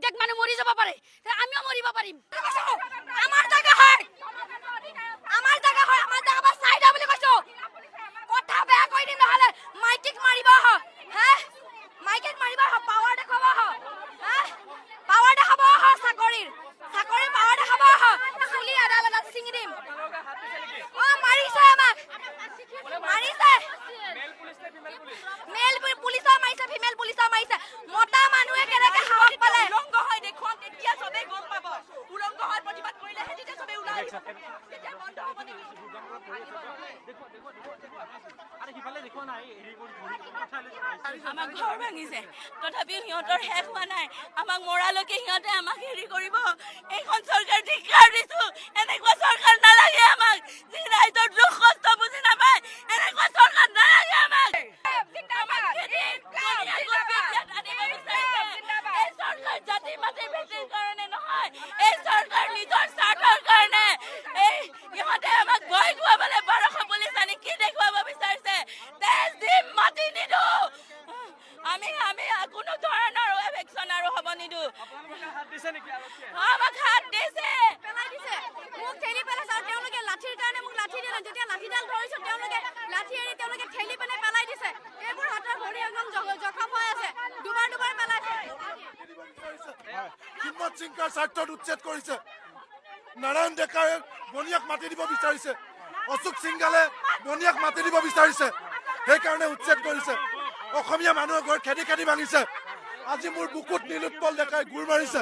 দেখ মানুহ মৰি যাব পাৰে আমিও মৰিব পাৰিম আমাৰ জায়গা হয় আমাৰ জায়গা বা চাইডা বুলি কৈছো কথা বেয়া কৈ দিম নহলে মাইকিক মাৰিব হা মাইকিক মাৰিব পাৱাৰ দেখাব হা পাৱাৰ দেখাব চাকৰিৰ পাৱাৰ দেখাব চুলি আদালত চিঙি দিম মাৰিছে আমাক মাৰিছে মেল পুলিচা মাৰিছে ফিমেল পুলিচা মাৰিছে মতা মানুহে কেনেকে সাহস পালে উলংগ হয় দেখুৱাম তেতিয়া সবে গম পাব উলংগ হয় প্ৰতিবাদ কৰিলে তেতিয়া সবে ওলাই তেতিয়া বন্ধ হ'ব নেকি আৰে কি পালে দেখো না হেৰি কৰি আমাক ঘৰ ভাঙিছে তথাপিও সিহঁতৰ শেষ হোৱা নাই আমাক মৰালৈকে সিহঁতে আমাক হেৰি কৰিব এইখন চৰকাৰ ধিক্কাৰ দিছো এনেকুৱা চৰকাৰ নালাগে আমাক যি ৰাইজৰ দুখ কষ্ট বুজি নাপায় এনেকুৱা চৰকাৰ নালাগে আমাক এই চৰকাৰ জাতি মাটি ভেটিৰ কাৰণে নহয় এই চৰকাৰ নিজৰ স্বাৰ্থৰ কাৰণে এই ইহঁতে আমাক ভয় খুৱাবলে 1200 পুলিচ আনি কি দেখুৱাব বিচাৰিছে দেশ দিম মাটি নিদো আমি কোনো ধৰণৰ এভেকচন আৰু হ'ব নিদো আমাক হাত দিছে পেলাই দিছে মোক ঠেলি পেলাইছে আৰু তেওঁলোকে লাঠিৰ কাৰণে মোক লাঠি দিলে যেতিয়া লাঠিডাল ধৰিছো তেওঁলোকে লাঠি এৰি তেওঁলোকে ঠেলি পেলাই দিছে এইবোৰ হাতৰ ভৰি একদম জখম হৈ আছে দুবাৰ পেলাইছে হিম্মত সিংৰ স্বাৰ্থত উচ্ছেদ কৰিছে নাৰায়ণ ডেকাৰে বনিয়াক মাতি দিব বিচাৰিছে অশোক সিংগালে বনিয়াক মাতি দিব বিচাৰিছে সেইকাৰণে উচ্ছেদ কৰিছে অসমীয়া মানুহৰ ঘৰ খেদি ভাঙিছে আজি মোৰ বুকুত নীলোৎপল ডেকাই গুৰ মাৰিছে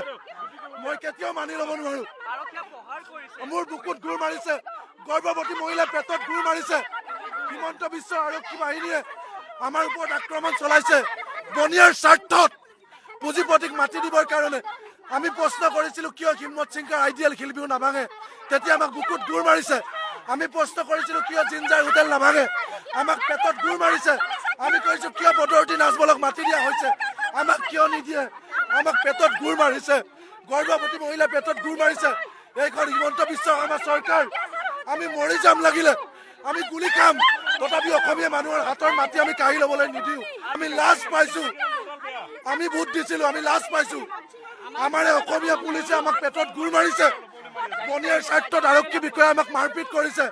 মই কেতিয়াও মানি ল'ব নোৱাৰো মোৰ বুকুত গুৰ মাৰিছে গৰ্ভৱতী মহিলাৰ পেটত গুৰ মাৰিছে হিমন্ত বিশ্ব আৰক্ষী বাহিনীয়ে আমাৰ ওপৰত আক্ৰমণ চলাইছে বনিয়াৰ স্বাৰ্থত পুঁজিপতিক মাতি দিবৰ কাৰণে আমি প্ৰশ্ন কৰিছিলো কিয় হিম্মত সিংৰ আইডিয়েল শিল্পীও নাভাঙে তেতিয়া আমাক বুকুত গুৰ মাৰিছে আমি প্ৰশ্ন কৰিছিলো কিয় জিঞ্জাৰ হোটেল নাভাঙে আমাক পেটত গুৰ মাৰিছে আমি কৈছো কিয় বদৰুদ্দি নাজমলক মাতি দিয়া হৈছে আমাক কিয় নিদিয়ে আমাক পেটত গুৰ মাৰিছে গৰ্ভৱতী মহিলাৰ পেটত গুৰ মাৰিছে এইখন হিমন্ত বিশ্ব আমাৰ চৰকাৰ আমি মৰি যাম লাগিলে আমি গুলি খাম তথাপি অসমীয়া মানুহৰ হাতৰ মাটি আমি কাঢ়ি ল'বলৈ নিদিওঁ আমি লাজ পাইছো আমি ভোট দিছিলো আমি লাজ পাইছো আমাৰ অসমীয়া পুলিচে আমাক পেটত গুৰ মাৰিছে বনিয়াৰ স্বাৰ্থত আৰক্ষী বিষয়া আমাক মাৰপিট কৰিছে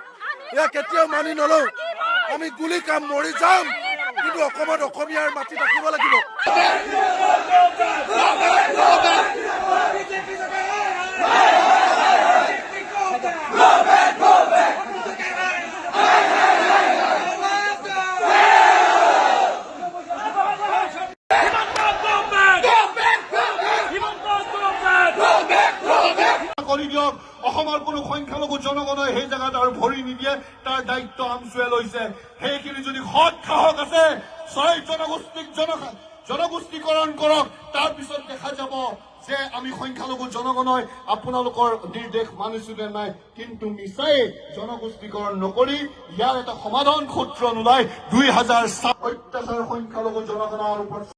এয়া কেতিয়াও মানি নলওঁ আমি গুলি খাম মৰি যাম কিন্তু অসমত অসমীয়াৰ মাটি থাকিব লাগিব অসমৰ কোনো সংখ্যালঘু জনগণে সেই জেগাত আৰু ভৰি নিদিয়ে তাৰ দায়িত্ব আমচুৱে লৈছে সেইখিনি যদি সৎ সাহস আছে ছয় জনগোষ্ঠীকৰণ কৰক তাৰপিছত দেখা যাব যে আমি সংখ্যালঘু জনগণই আপোনালোকৰ নিৰ্দেশ মানিছো নে নাই কিন্তু মিছাই জনগোষ্ঠীকৰণ নকৰি ইয়াৰ এটা সমাধান সূত্ৰ নোলাই 2007 অত্যাচাৰ সংখ্যালঘু জনগণৰ ওপৰত